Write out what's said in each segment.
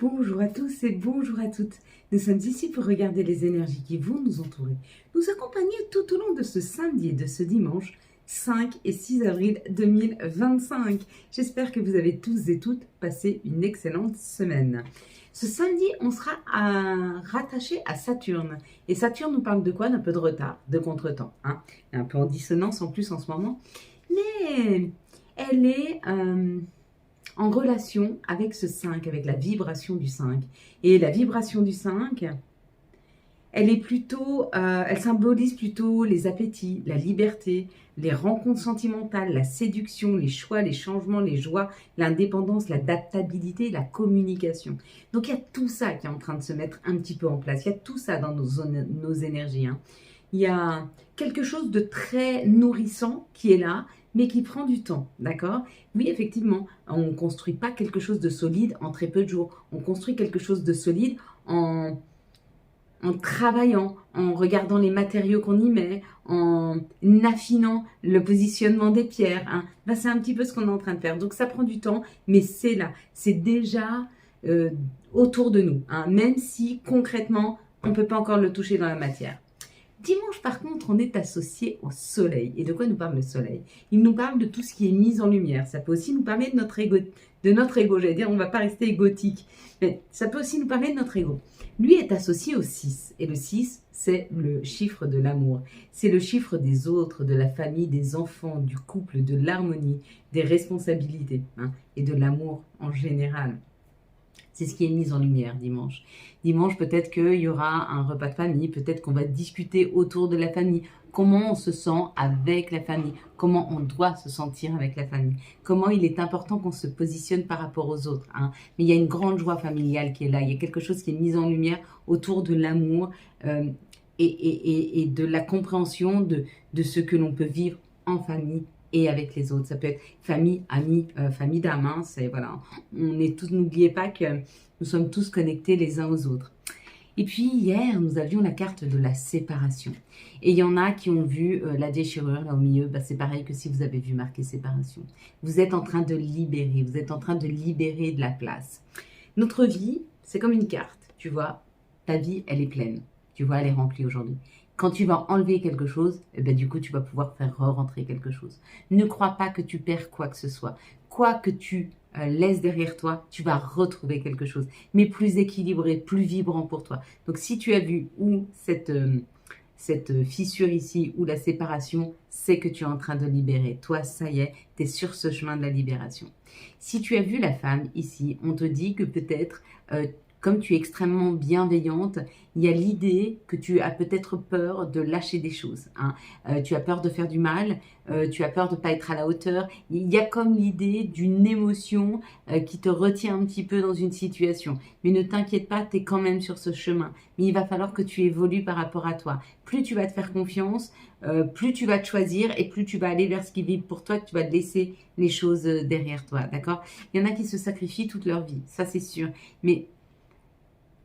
Bonjour à tous et bonjour à toutes. Nous sommes ici pour regarder les énergies qui vont nous entourer, nous accompagner tout au long de ce samedi et de ce dimanche 5 et 6 avril 2025. J'espère que vous avez tous et toutes passé une excellente semaine. Ce samedi, on sera rattaché à Saturne. Et Saturne nous parle de quoi? D'un peu de retard, de contretemps. Un peu en dissonance en plus en ce moment. Mais elle est en relation avec ce 5, avec la vibration du 5. Et la vibration du 5, elle est plutôt, elle symbolise plutôt les appétits, la liberté, les rencontres sentimentales, la séduction, les choix, les changements, les joies, l'indépendance, l'adaptabilité, la communication. Donc il y a tout ça qui est en train de se mettre un petit peu en place. Il y a tout ça dans nos énergies. Il y a quelque chose de très nourrissant qui est là, mais qui prend du temps, d'accord? Oui, effectivement, on ne construit pas quelque chose de solide en très peu de jours. On construit quelque chose de solide en travaillant, en regardant les matériaux qu'on y met, en affinant le positionnement des pierres. C'est un petit peu ce qu'on est en train de faire. Donc ça prend du temps, mais c'est là. C'est déjà autour de nous, même si concrètement, on ne peut pas encore le toucher dans la matière. Dimanche, par contre, on est associé au soleil. Et de quoi nous parle le soleil? Il nous parle de tout ce qui est mis en lumière. Ça peut aussi nous parler de notre ego. J'allais dire, on ne va pas rester égotique. Mais ça peut aussi nous parler de notre ego. Lui est associé au 6. Et le 6, c'est le chiffre de l'amour. C'est le chiffre des autres, de la famille, des enfants, du couple, de l'harmonie, des responsabilités et de l'amour en général. C'est ce qui est mis en lumière dimanche. Dimanche, peut-être qu'il y aura un repas de famille, peut-être qu'on va discuter autour de la famille. Comment on se sent avec la famille? Comment on doit se sentir avec la famille? Comment il est important qu'on se positionne par rapport aux autres? Mais il y a une grande joie familiale qui est là. Il y a quelque chose qui est mis en lumière autour de l'amour et de la compréhension de ce que l'on peut vivre en famille et avec les autres. Ça peut être famille, amis, famille d'âme. Voilà. On est tous, n'oubliez pas que nous sommes tous connectés les uns aux autres. Et puis hier, nous avions la carte de la séparation. Et il y en a qui ont vu la déchirure là au milieu. C'est pareil que si vous avez vu marqué séparation. Vous êtes en train de libérer, vous êtes en train de libérer de la place. Notre vie, c'est comme une carte, tu vois. Ta vie, elle est pleine. Tu vois, elle est remplie aujourd'hui. Quand tu vas enlever quelque chose, du coup, tu vas pouvoir faire re-rentrer quelque chose. Ne crois pas que tu perds quoi que ce soit. Quoi que tu laisses derrière toi, tu vas retrouver quelque chose, mais plus équilibré, plus vibrant pour toi. Donc, si tu as vu où cette fissure ici, ou la séparation, c'est que tu es en train de libérer. Toi, ça y est, tu es sur ce chemin de la libération. Si tu as vu la femme ici, on te dit que peut-être... comme tu es extrêmement bienveillante, il y a l'idée que tu as peut-être peur de lâcher des choses. Tu as peur de faire du mal, tu as peur de ne pas être à la hauteur. Il y a comme l'idée d'une émotion qui te retient un petit peu dans une situation. Mais ne t'inquiète pas, tu es quand même sur ce chemin. Mais il va falloir que tu évolues par rapport à toi. Plus tu vas te faire confiance, plus tu vas te choisir et plus tu vas aller vers ce qui vibre pour toi, que tu vas te laisser les choses derrière toi. D'accord? Il y en a qui se sacrifient toute leur vie, ça c'est sûr. Mais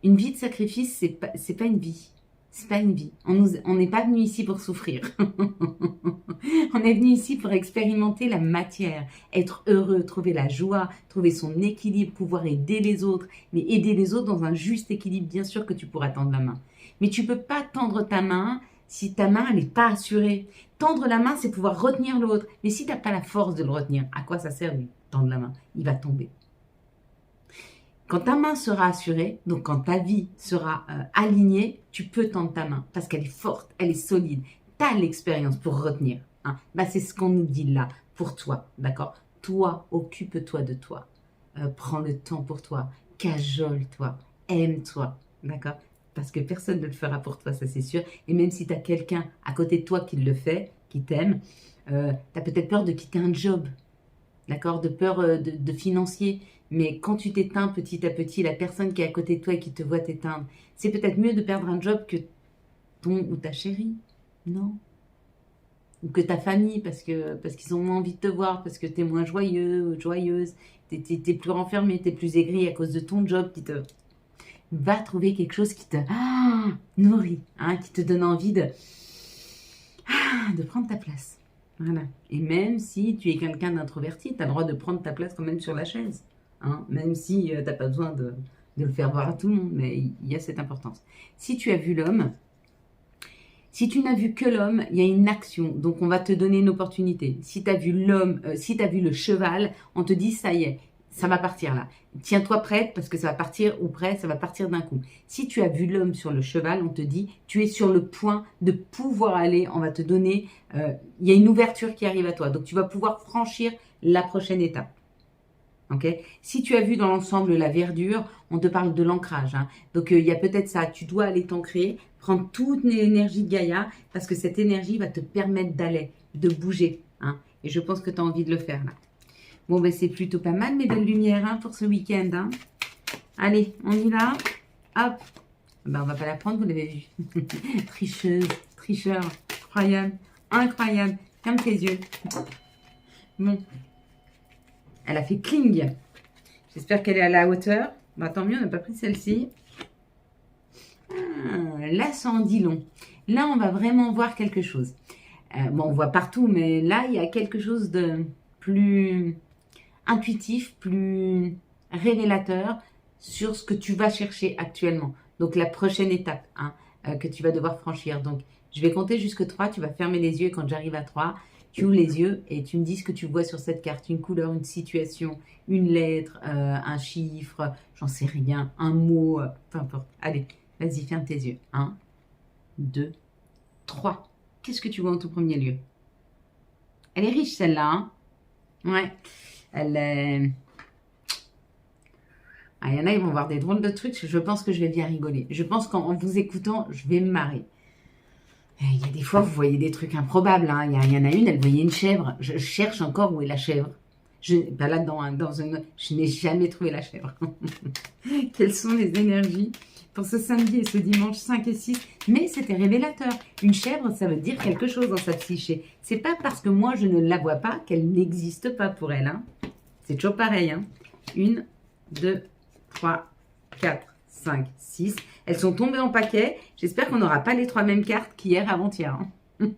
une vie de sacrifice, c'est pas une vie. C'est pas une vie. On n'est pas venu ici pour souffrir. On est venu ici pour expérimenter la matière, être heureux, trouver la joie, trouver son équilibre, pouvoir aider les autres. Mais aider les autres dans un juste équilibre, bien sûr que tu pourras tendre la main. Mais tu peux pas tendre ta main si ta main n'est pas assurée. Tendre la main, c'est pouvoir retenir l'autre. Mais si tu n'as pas la force de le retenir, à quoi ça sert de tendre la main? Il va tomber. Quand ta main sera assurée, donc quand ta vie sera alignée, tu peux tendre ta main parce qu'elle est forte, elle est solide. Tu as l'expérience pour retenir. C'est ce qu'on nous dit là pour toi, d'accord? Toi, occupe-toi de toi. Prends le temps pour toi. Cajole-toi. Aime-toi, d'accord? Parce que personne ne le fera pour toi, ça c'est sûr. Et même si tu as quelqu'un à côté de toi qui le fait, qui t'aime, tu as peut-être peur de quitter un job. D'accord, de peur de financier. Mais quand tu t'éteins petit à petit, la personne qui est à côté de toi et qui te voit t'éteindre, c'est peut-être mieux de perdre un job que ton ou ta chérie, non? Ou que ta famille, parce qu'ils ont moins envie de te voir, parce que tu es moins joyeux ou joyeuse, tu es plus renfermé, tu es plus aigri à cause de ton job qui te... Va trouver quelque chose qui te nourrit, qui te donne envie de prendre ta place. Voilà. Et même si tu es quelqu'un d'introverti, tu as le droit de prendre ta place quand même sur la chaise. Même si tu n'as pas besoin de le faire voir à tout le monde, mais il y a cette importance. Si tu as vu l'homme, si tu n'as vu que l'homme, il y a une action, donc on va te donner une opportunité. Si tu as vu l'homme, si tu as vu le cheval, on te dit ça y est, ça va partir là. Tiens-toi prête parce que ça va partir ou prêt, ça va partir d'un coup. Si tu as vu l'homme sur le cheval, on te dit tu es sur le point de pouvoir aller, on va te donner, il y a une ouverture qui arrive à toi, donc tu vas pouvoir franchir la prochaine étape. Okay. Si tu as vu dans l'ensemble la verdure, on te parle de l'ancrage. Hein. Donc, il y a peut-être ça. Tu dois aller t'ancrer, prendre toute l'énergie de Gaïa parce que cette énergie va te permettre d'aller, de bouger. Hein. Et je pense que tu as envie de le faire là. Bon, ben c'est plutôt pas mal, mes belles lumières, hein, pour ce week-end. Hein. Allez, on y va. Hop. Ben, on va pas la prendre, vous l'avez vu. Tricheuse, tricheur. Incroyable, incroyable. Ferme tes yeux. Bon. Elle a fait cling. J'espère qu'elle est à la hauteur. Bah, tant mieux, on n'a pas pris celle-ci. Là, ça en dit long. Là, on va vraiment voir quelque chose. Bon, on voit partout, mais là, il y a quelque chose de plus intuitif, plus révélateur sur ce que tu vas chercher actuellement. Donc, la prochaine étape hein, que tu vas devoir franchir. Donc, je vais compter jusque 3. Tu vas fermer les yeux et quand j'arrive à 3... tu ouvres les yeux et tu me dis ce que tu vois sur cette carte. Une couleur, une situation, une lettre, un chiffre, j'en sais rien, un mot, peu importe. Allez, vas-y, ferme tes yeux. 1, 2, 3. Qu'est-ce que tu vois en tout premier lieu? Elle est riche celle-là. Hein, ouais. Elle est... Ah, il y en a, ils vont voir des drôles de trucs. Je pense que je vais bien rigoler. Je pense qu'en vous écoutant, je vais me marrer. Il y a des fois, vous voyez des trucs improbables. Hein. Il y en a une, elle voyait une chèvre. Je cherche encore où est la chèvre. Pas là-dedans, hein, je n'ai jamais trouvé la chèvre. Quelles sont les énergies pour ce samedi et ce dimanche 5 et 6? Mais c'était révélateur. Une chèvre, ça veut dire quelque chose dans sa psyché. C'est pas parce que moi, je ne la vois pas qu'elle n'existe pas pour elle. Hein. C'est toujours pareil. Hein. 1, 2, 3, 4, 5, 6. Elles sont tombées en paquet. J'espère qu'on n'aura pas les 3 mêmes cartes qu'hier avant-hier. Hein.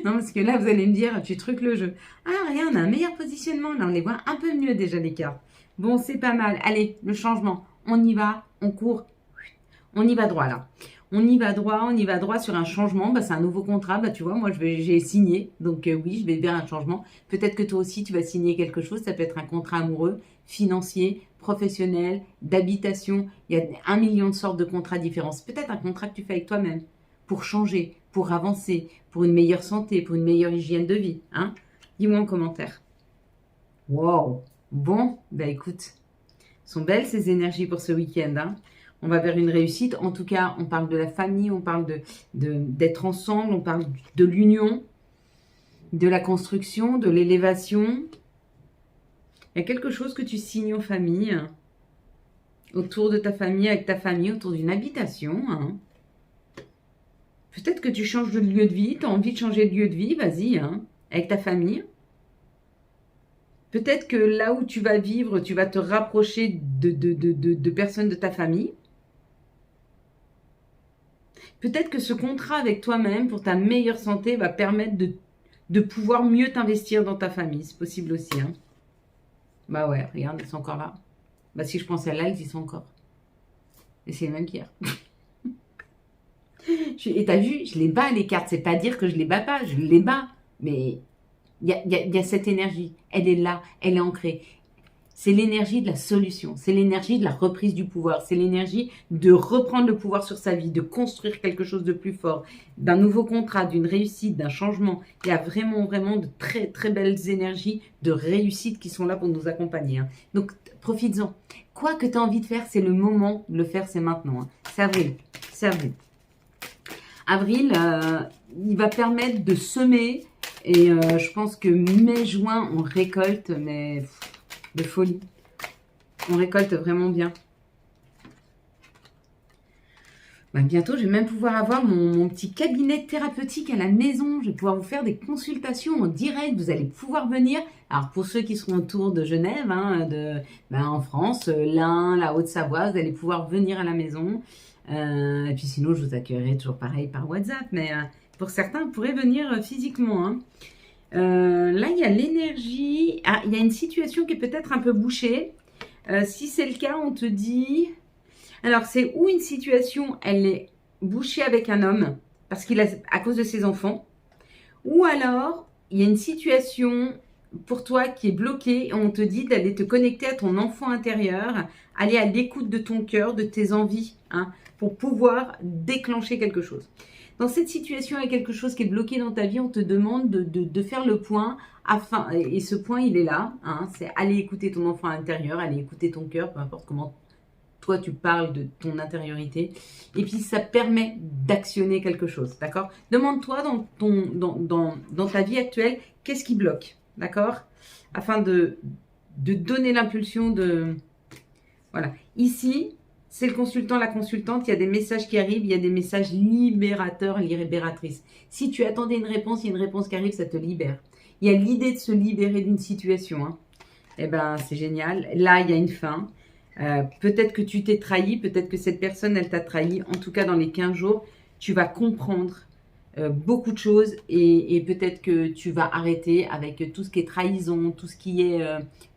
Non, parce que là, vous allez me dire, tu truques le jeu. Ah, regarde, on a un meilleur positionnement. Là, on les voit un peu mieux déjà, les cartes. Bon, c'est pas mal. Allez, le changement. On y va, on court. On y va droit, là. On y va droit sur un changement. Bah, c'est un nouveau contrat. Bah, tu vois, moi, j'ai signé. Donc, oui, je vais vers un changement. Peut-être que toi aussi, tu vas signer quelque chose. Ça peut être un contrat amoureux, financier, professionnel, d'habitation. Il y a 1 million de sortes de contrats différents. C'est peut-être un contrat que tu fais avec toi-même pour changer, pour avancer, pour une meilleure santé, pour une meilleure hygiène de vie. Hein. Dis-moi en commentaire. Wow. Bon, bah écoute, sont belles ces énergies pour ce week-end. Hein. On va vers une réussite. En tout cas, on parle de la famille, on parle d'être ensemble, on parle de l'union, de la construction, de l'élévation. Il y a quelque chose que tu signes aux familles, autour de ta famille, avec ta famille, autour d'une habitation. Hein. Peut-être que tu changes de lieu de vie, tu as envie de changer de lieu de vie, vas-y, hein, avec ta famille. Peut-être que là où tu vas vivre, tu vas te rapprocher de personnes de ta famille. Peut-être que ce contrat avec toi-même pour ta meilleure santé va permettre de pouvoir mieux t'investir dans ta famille. C'est possible aussi. Hein. Bah ouais, regarde, elles sont encore là. Bah si je pense à là, elles y sont encore. Et c'est les mêmes qu'hier. Et t'as vu, je les bats les cartes. C'est pas dire que je les bats pas, je les bats. Mais il y a cette énergie. Elle est là, elle est ancrée. C'est l'énergie de la solution. C'est l'énergie de la reprise du pouvoir. C'est l'énergie de reprendre le pouvoir sur sa vie, de construire quelque chose de plus fort, d'un nouveau contrat, d'une réussite, d'un changement. Il y a vraiment, vraiment de très, très belles énergies de réussite qui sont là pour nous accompagner. Hein. Donc, profites-en. Quoi que tu as envie de faire, c'est le moment de le faire, c'est maintenant. Hein. C'est avril. C'est avril. Avril, il va permettre de semer et je pense que mai-juin, on récolte, mais de folie. On récolte vraiment bien. Ben, bientôt, je vais même pouvoir avoir mon petit cabinet thérapeutique à la maison. Je vais pouvoir vous faire des consultations en direct. Vous allez pouvoir venir. Alors, pour ceux qui seront autour de Genève, hein, en France, l'Ain, la Haute-Savoie, vous allez pouvoir venir à la maison. Et puis sinon, je vous accueillerai toujours pareil par WhatsApp. Mais pour certains, vous pourrez venir physiquement. Hein. Là, il y a l'énergie. Ah, il y a une situation qui est peut-être un peu bouchée. Si c'est le cas, on te dit... Alors, c'est où une situation, elle est bouchée avec un homme, parce qu'il a, à cause de ses enfants. Ou alors, il y a une situation pour toi qui est bloquée et on te dit d'aller te connecter à ton enfant intérieur, aller à l'écoute de ton cœur, de tes envies, hein, pour pouvoir déclencher quelque chose. Dans cette situation, il y a quelque chose qui est bloqué dans ta vie, on te demande de faire le point, et ce point, il est là, hein, c'est aller écouter ton enfant intérieur, aller écouter ton cœur, peu importe comment toi, tu parles de ton intériorité. Et puis, ça permet d'actionner quelque chose, d'accord? Demande-toi dans ta vie actuelle, qu'est-ce qui bloque, d'accord? Afin de donner l'impulsion de... Voilà. Ici, c'est le consultant, la consultante. Il y a des messages qui arrivent. Il y a des messages libérateurs, libératrices. Si tu attendais une réponse, il y a une réponse qui arrive, ça te libère. Il y a l'idée de se libérer d'une situation. Hein. Eh ben, c'est génial. Là, il y a une fin. Peut-être que tu t'es trahi, peut-être que cette personne, elle t'a trahi. En tout cas, dans les 15 jours, tu vas comprendre beaucoup de choses et peut-être que tu vas arrêter avec tout ce qui est trahison, tout ce qui est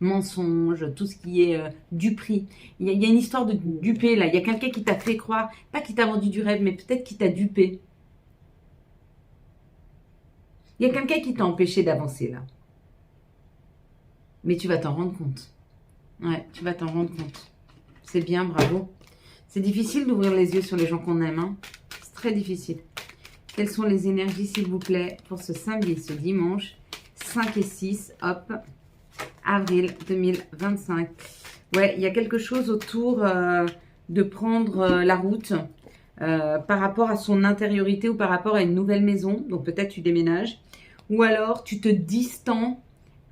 mensonge, tout ce qui est duperie. Il y a une histoire de duper là. Il y a quelqu'un qui t'a fait croire, pas qui t'a vendu du rêve, mais peut-être qui t'a dupé. Il y a quelqu'un qui t'a empêché d'avancer là. Mais tu vas t'en rendre compte. Ouais, tu vas t'en rendre compte. C'est bien, bravo. C'est difficile d'ouvrir les yeux sur les gens qu'on aime. Hein. C'est très difficile. Quelles sont les énergies, s'il vous plaît, pour ce samedi, ce dimanche, 5 et 6, hop, avril 2025. Ouais, il y a quelque chose autour de prendre la route par rapport à son intériorité ou par rapport à une nouvelle maison. Donc peut-être tu déménages. Ou alors tu te distends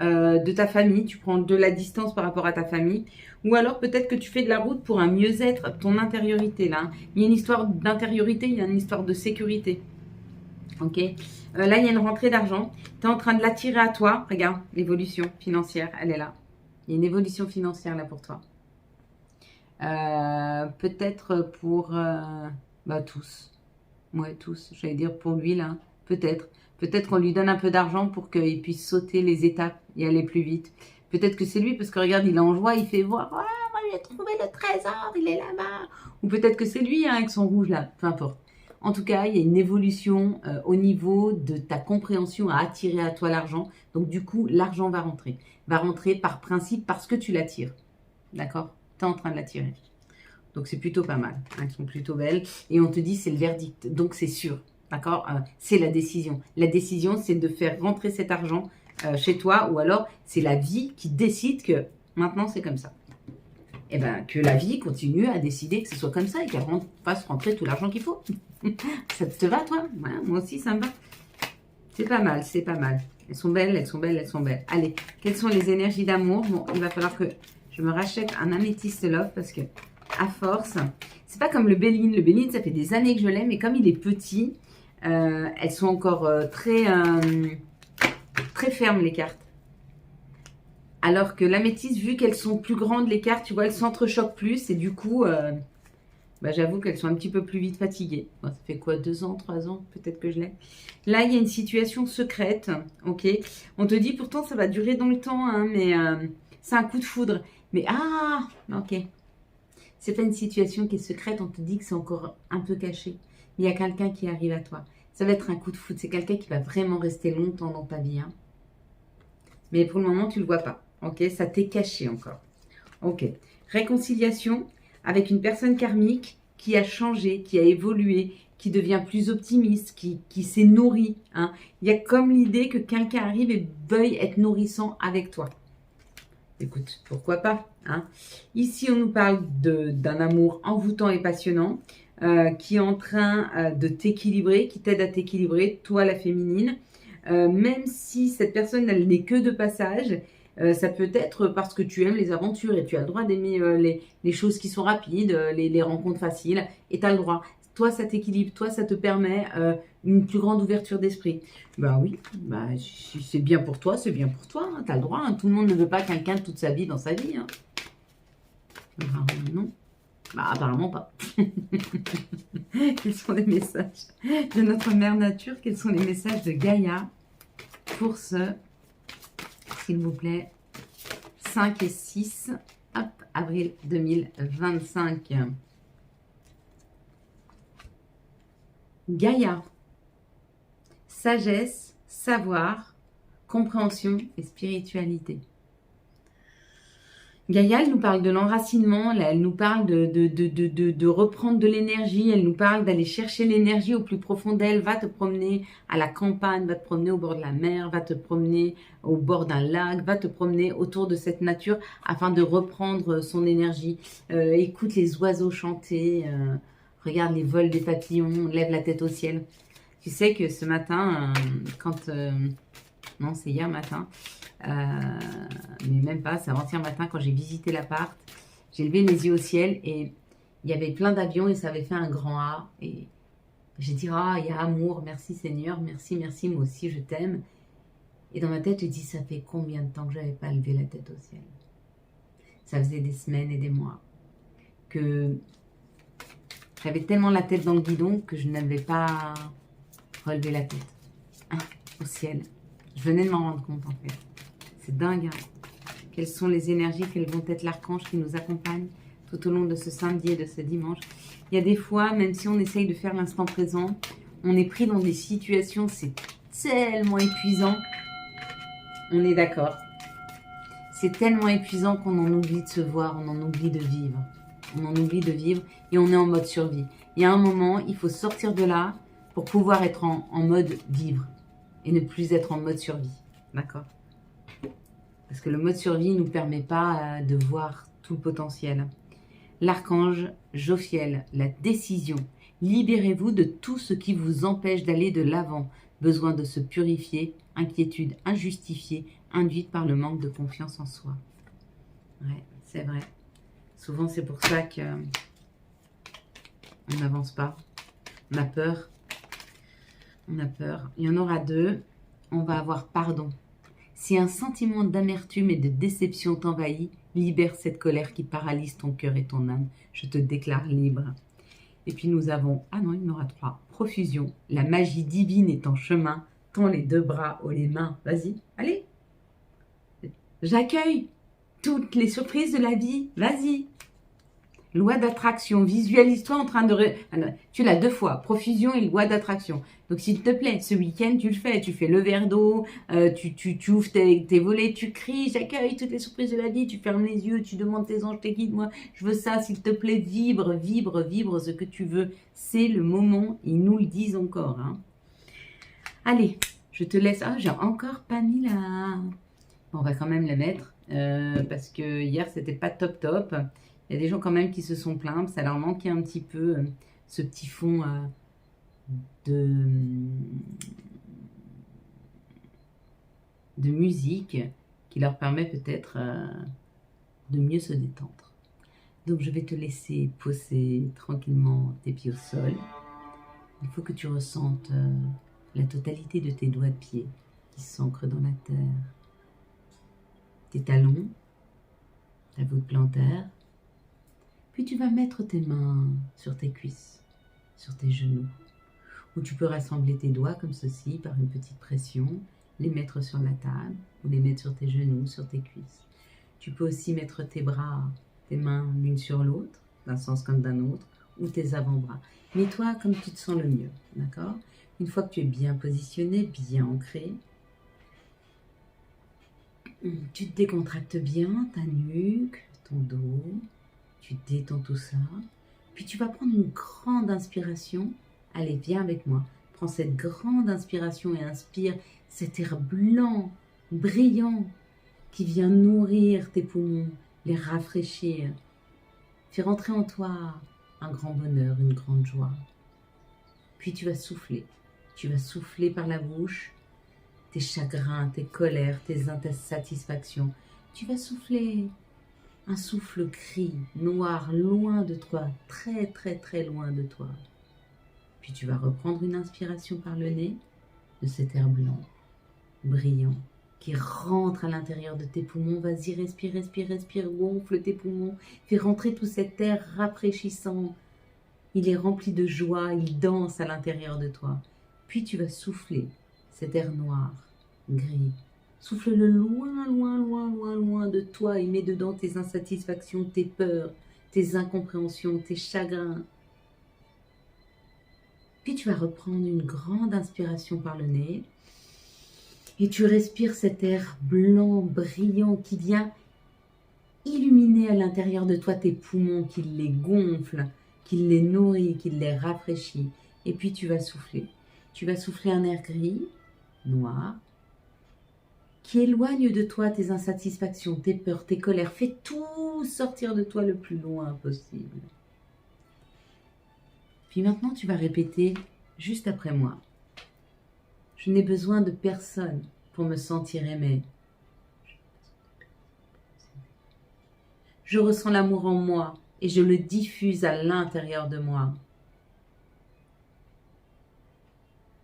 de ta famille, tu prends de la distance par rapport à ta famille, ou alors peut-être que tu fais de la route pour un mieux-être, ton intériorité là. Hein. Il y a une histoire d'intériorité, il y a une histoire de sécurité. Ok. Là, il y a une rentrée d'argent. Tu es en train de l'attirer à toi. Regarde, l'évolution financière, elle est là. Il y a une évolution financière là pour toi. Peut-être pour tous. Ouais, tous. J'allais dire pour lui là. Peut-être. Peut-être qu'on lui donne un peu d'argent pour qu'il puisse sauter les étapes et aller plus vite. Peut-être que c'est lui parce que regarde, il est en joie, il fait voir. Ouais, moi j'ai trouvé le trésor, il est là-bas. Ou peut-être que c'est lui hein, avec son rouge là. Peu importe. En tout cas, il y a une évolution au niveau de ta compréhension à attirer à toi l'argent. Donc du coup, l'argent va rentrer. Va rentrer par principe parce que tu l'attires. D'accord? Tu es en train de l'attirer. Donc c'est plutôt pas mal. Hein, elles sont plutôt belles. Et on te dit c'est le verdict. Donc c'est sûr. D'accord? C'est la décision. La décision, c'est de faire rentrer cet argent chez toi. Ou alors, c'est la vie qui décide que maintenant, c'est comme ça. Et bien, que la vie continue à décider que ce soit comme ça et qu'elle fasse rentrer tout l'argent qu'il faut. Ça te va, toi? Ouais, moi aussi, ça me va. C'est pas mal, c'est pas mal. Elles sont belles, elles sont belles, elles sont belles. Allez, quelles sont les énergies d'amour? Bon, il va falloir que je me rachète un améthyste love parce que, à force, c'est pas comme le Béline. Le Béline, ça fait des années que je l'aime, mais comme il est petit, elles sont encore très fermes, les cartes. Alors que l'améthyste, vu qu'elles sont plus grandes, les cartes, tu vois, elles s'entrechoquent plus. Et du coup, j'avoue qu'elles sont un petit peu plus vite fatiguées. Bon, ça fait quoi, 2 ans, 3 ans, peut-être que je l'ai. Là, il y a une situation secrète, ok. On te dit, pourtant, ça va durer dans le temps, hein, mais c'est un coup de foudre. Mais, ok. C'est pas une situation qui est secrète, on te dit que c'est encore un peu caché. Il y a quelqu'un qui arrive à toi. Ça va être un coup de foudre. C'est quelqu'un qui va vraiment rester longtemps dans ta vie, hein. Mais pour le moment, tu ne le vois pas. Ok, ça t'est caché encore. Ok. Réconciliation avec une personne karmique qui a changé, qui a évolué, qui devient plus optimiste, qui s'est nourri. Hein. Il y a comme l'idée que quelqu'un arrive et veuille être nourrissant avec toi. Écoute, pourquoi pas hein. Ici, on nous parle d'un amour envoûtant et passionnant qui est en train de t'équilibrer, qui t'aide à t'équilibrer, toi la féminine. Même si cette personne, elle n'est que de passage, ça peut être parce que tu aimes les aventures et tu as le droit d'aimer les choses qui sont rapides, les rencontres faciles, et tu as le droit. Toi, ça t'équilibre, toi, ça te permet une plus grande ouverture d'esprit. Bah oui, bah, si c'est bien pour toi, c'est bien pour toi, hein, tu as le droit. Hein, tout le monde ne veut pas quelqu'un toute sa vie dans sa vie. Hein. Non. Bah apparemment pas. Quels sont les messages de notre mère nature? Quels sont les messages de Gaïa pour ce, s'il vous plaît, 5 et 6, hop, avril avril 2025. Gaïa. Sagesse, savoir, compréhension et spiritualité. Gaïa, elle nous parle de l'enracinement, elle nous parle de reprendre de l'énergie, elle nous parle d'aller chercher l'énergie au plus profond d'elle. Va te promener à la campagne, va te promener au bord de la mer, va te promener au bord d'un lac, va te promener autour de cette nature afin de reprendre son énergie. Écoute les oiseaux chanter, regarde les vols des papillons, lève la tête au ciel. Tu sais que ce matin, non, c'est hier matin, mais même pas, c'est avant-hier matin quand j'ai visité l'appart, j'ai levé les yeux au ciel et il y avait plein d'avions et ça avait fait un grand A et j'ai dit ah il y a amour, merci Seigneur, merci, merci, moi aussi je t'aime. Et dans ma tête j'ai dit ça fait combien de temps que j'avais pas levé la tête au ciel? Ça faisait des semaines et des mois que j'avais tellement la tête dans le guidon que je n'avais pas relevé la tête au ciel. Je venais de m'en rendre compte en fait. C'est dingue. Hein. Quelles sont les énergies, quels vont être l'archange qui nous accompagne tout au long de ce samedi et de ce dimanche. Il y a des fois, même si on essaye de faire l'instant présent, on est pris dans des situations, c'est tellement épuisant. On est d'accord. C'est tellement épuisant qu'on en oublie de se voir, on en oublie de vivre. On en oublie de vivre et on est en mode survie. Il y a un moment, il faut sortir de là pour pouvoir être en mode vivre et ne plus être en mode survie. D'accord ? Parce que le mode survie ne nous permet pas de voir tout le potentiel. L'archange Jophiel, la décision. Libérez-vous de tout ce qui vous empêche d'aller de l'avant. Besoin de se purifier, inquiétude injustifiée, induite par le manque de confiance en soi. Ouais, c'est vrai. Souvent, c'est pour ça que on n'avance pas. On a peur. On a peur. Il y en aura deux. On va avoir pardon. Si un sentiment d'amertume et de déception t'envahit, libère cette colère qui paralyse ton cœur et ton âme. Je te déclare libre. Et puis nous avons, ah non, il y en aura trois. Profusion. La magie divine est en chemin. Tends les deux bras haut les mains. Vas-y, allez. J'accueille toutes les surprises de la vie. Vas-y. Loi d'attraction, visualise-toi en train de... Tu l'as deux fois, profusion et loi d'attraction. Donc s'il te plaît, ce week-end, tu le fais. Tu fais le verre d'eau, tu ouvres tes volets, tu cries, j'accueille toutes les surprises de la vie, tu fermes les yeux, tu demandes tes anges, tes guides, moi, je veux ça, s'il te plaît, vibre, vibre, vibre ce que tu veux. C'est le moment, ils nous le disent encore. Hein. Allez, je te laisse... Ah, j'ai encore pas mis la... Bon, on va quand même la mettre, parce que hier, c'était pas top top. Il y a des gens quand même qui se sont plaints, ça leur manquait un petit peu ce petit fond de musique qui leur permet peut-être de mieux se détendre. Donc je vais te laisser poser tranquillement tes pieds au sol. Il faut que tu ressentes la totalité de tes doigts de pied qui s'ancrent dans la terre. Tes talons, ta voûte plantaire. Puis tu vas mettre tes mains sur tes cuisses, sur tes genoux, ou tu peux rassembler tes doigts comme ceci par une petite pression, les mettre sur la table, ou les mettre sur tes genoux, sur tes cuisses. Tu peux aussi mettre tes bras, tes mains l'une sur l'autre, d'un sens comme d'un autre, ou tes avant-bras. Mets-toi comme tu te sens le mieux, d'accord ? Une fois que tu es bien positionné, bien ancré, tu te décontractes bien ta nuque, ton dos. Tu détends tout ça, puis tu vas prendre une grande inspiration. Allez, viens avec moi. Prends cette grande inspiration et inspire cet air blanc, brillant, qui vient nourrir tes poumons, les rafraîchir. Fais rentrer en toi un grand bonheur, une grande joie. Puis tu vas souffler. Tu vas souffler par la bouche tes chagrins, tes colères, tes insatisfactions. Tu vas souffler. Un souffle gris, noir, loin de toi, très très très loin de toi. Puis tu vas reprendre une inspiration par le nez de cet air blanc, brillant, qui rentre à l'intérieur de tes poumons. Vas-y, respire, respire, respire, gonfle tes poumons. Fais rentrer tout cet air rafraîchissant. Il est rempli de joie, il danse à l'intérieur de toi. Puis tu vas souffler cet air noir, gris, Souffle-le loin, loin, loin, loin, loin de toi et mets dedans tes insatisfactions, tes peurs, tes incompréhensions, tes chagrins. Puis tu vas reprendre une grande inspiration par le nez et tu respires cet air blanc, brillant qui vient illuminer à l'intérieur de toi tes poumons, qui les gonfle, qui les nourrit, qui les rafraîchit. Et puis tu vas souffler. Tu vas souffler un air gris, noir, qui éloigne de toi tes insatisfactions, tes peurs, tes colères. Fais tout sortir de toi le plus loin possible. Puis maintenant, tu vas répéter juste après moi. Je n'ai besoin de personne pour me sentir aimé. Je ressens l'amour en moi et je le diffuse à l'intérieur de moi.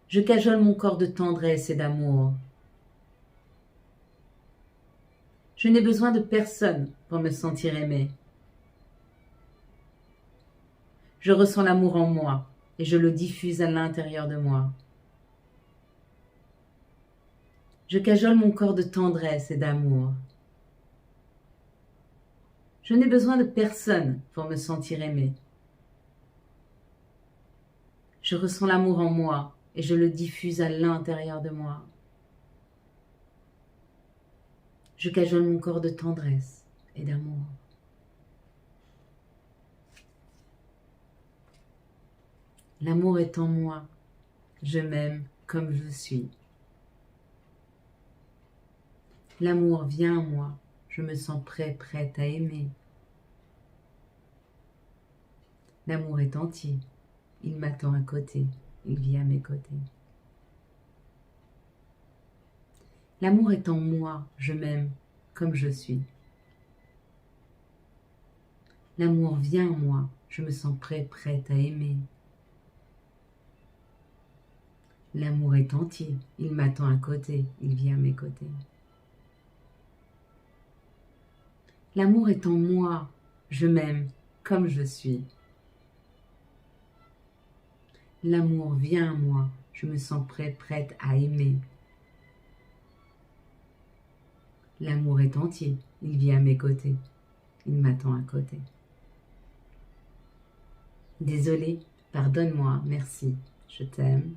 Je cajole mon corps de tendresse et d'amour. Je n'ai besoin de personne pour me sentir aimé. Je ressens l'amour en moi et je le diffuse à l'intérieur de moi. Je cajole mon corps de tendresse et d'amour. Je n'ai besoin de personne pour me sentir aimé. Je ressens l'amour en moi et je le diffuse à l'intérieur de moi. Je cajole mon corps de tendresse et d'amour. L'amour est en moi. Je m'aime comme je suis. L'amour vient en moi. Je me sens prête à aimer. L'amour est entier. Il m'attend à côté. Il vit à mes côtés. L'amour est en moi. Je m'aime comme je suis. L'amour vient en moi. Je me sens prête à aimer. L'amour est entier. Il m'attend à côté. Il vit à mes côtés. L'amour est en moi. Je m'aime comme je suis. L'amour vient à moi. Je me sens prête à aimer. L'amour est entier. Il vit à mes côtés. Il m'attend à côté. Désolé, pardonne-moi, merci, je t'aime.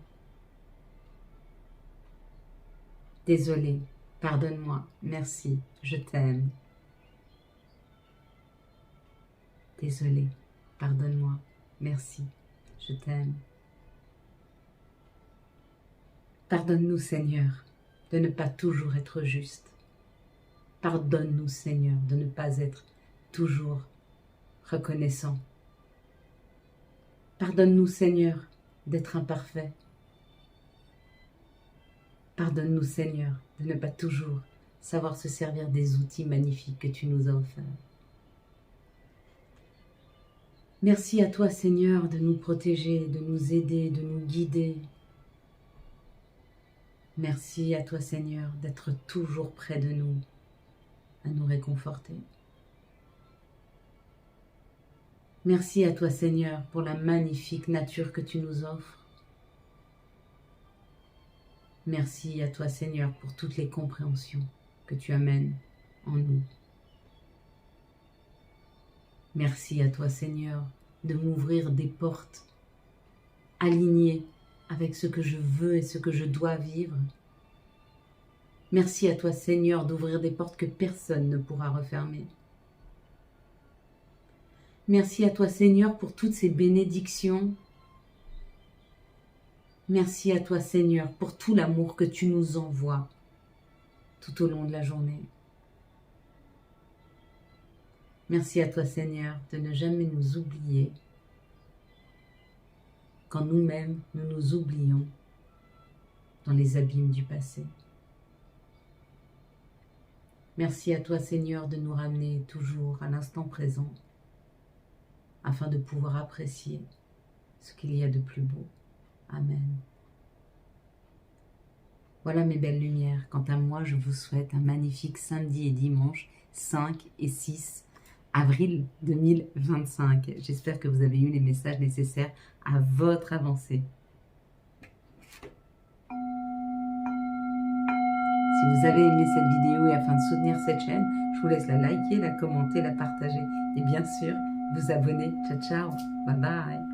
Désolé, pardonne-moi, merci, je t'aime. Désolé, pardonne-moi, merci, je t'aime. Pardonne-nous, Seigneur, de ne pas toujours être juste. Pardonne-nous, Seigneur, de ne pas être toujours reconnaissant. Pardonne-nous, Seigneur, d'être imparfait. Pardonne-nous, Seigneur, de ne pas toujours savoir se servir des outils magnifiques que tu nous as offerts. Merci à toi, Seigneur, de nous protéger, de nous aider, de nous guider. Merci à toi, Seigneur, d'être toujours près de nous, à nous réconforter. Merci à toi, Seigneur, pour la magnifique nature que tu nous offres. Merci à toi, Seigneur, pour toutes les compréhensions que tu amènes en nous. Merci à toi, Seigneur, de m'ouvrir des portes alignées avec ce que je veux et ce que je dois vivre. Merci à toi, Seigneur, d'ouvrir des portes que personne ne pourra refermer. Merci à toi, Seigneur, pour toutes ces bénédictions. Merci à toi, Seigneur, pour tout l'amour que tu nous envoies tout au long de la journée. Merci à toi, Seigneur, de ne jamais nous oublier quand nous-mêmes nous nous oublions dans les abîmes du passé. Merci à toi, Seigneur, de nous ramener toujours à l'instant présent afin de pouvoir apprécier ce qu'il y a de plus beau. Amen. Voilà mes belles lumières. Quant à moi, je vous souhaite un magnifique samedi et dimanche 5 et 6 avril 2025. J'espère que vous avez eu les messages nécessaires à votre avancée. Si vous avez aimé cette vidéo et afin de soutenir cette chaîne, je vous laisse la liker, la commenter, la partager et bien sûr vous abonner. Ciao, ciao, bye bye.